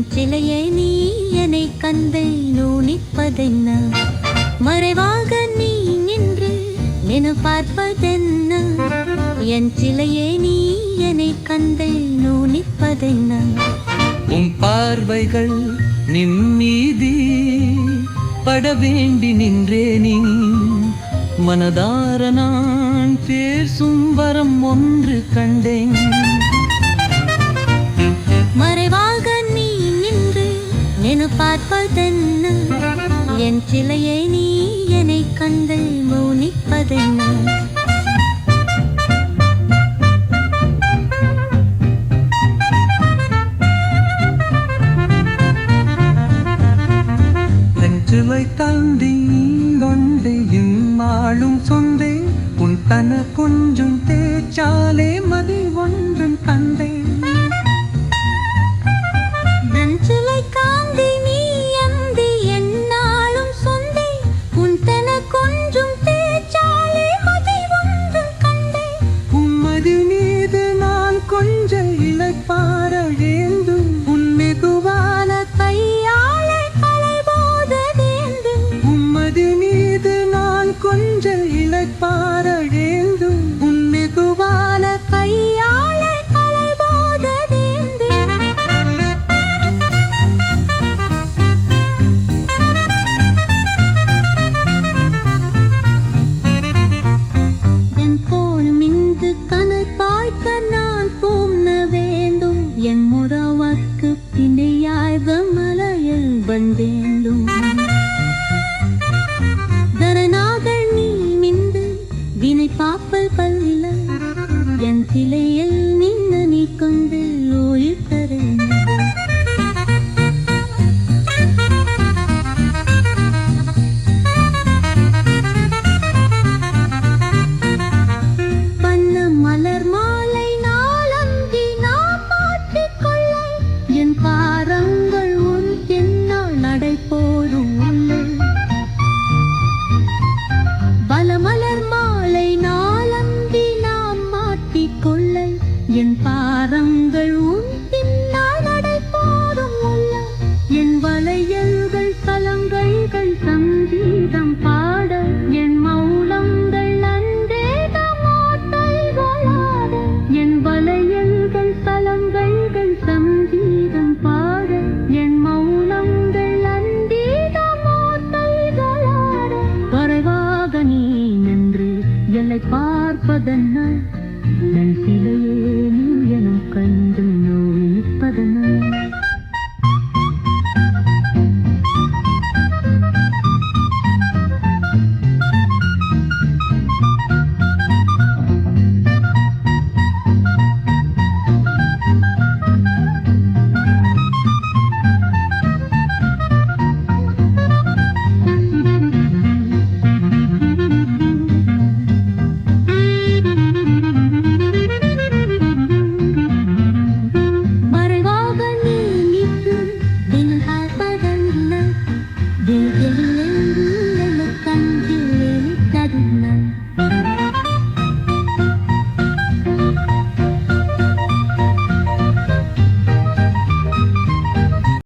என் சிலையை நீ என்னை கந்தை நூனிப்பதென்ன மறைவாக நீ நின்று என பார்ப்பதென்ன என் சிலையை நீ என்னை கந்தை நூனிப்பதென்ன உன் பார்வைகள் நிம்மீதி பட வேண்டி நின்றே நீ மனதார நான் பேசும் வரம் ஒன்று கண்டேன் மறைவாக நீ நின்று என பார்ப்பதென்ன என் சிலையை நீ என்னை கண்டு மௌனிப்பதென்ன நெஞ்சிலை தந்தி கொண்டே இம்மாளும் சொந்தே உன் தன கொஞ்சம் தேச்சாலே மதி ஒன்றும் தந்தே நெஞ்சிலை காந்தி நீ அந்தி என்னாலும் சொந்தே உன் தன கொஞ்சம் தேச்சாலே மதி ஒன்றும் கண்டே உம்மதி மீது நான் கொஞ்சம் இளைப்பார ஏந்தும் உன் மிகுவான கையாளை கலைபோதேந்தும் உம்மதி மீது நான் கொஞ்சம் இளைப்பார ஏந்தும் உன் மிகுவான கையாளை கலைபோதேந்தும் என் போனும் இந்து கனை பார்க்க நான் போன வேண்டும் என் முறவாக்கு பிணையாய்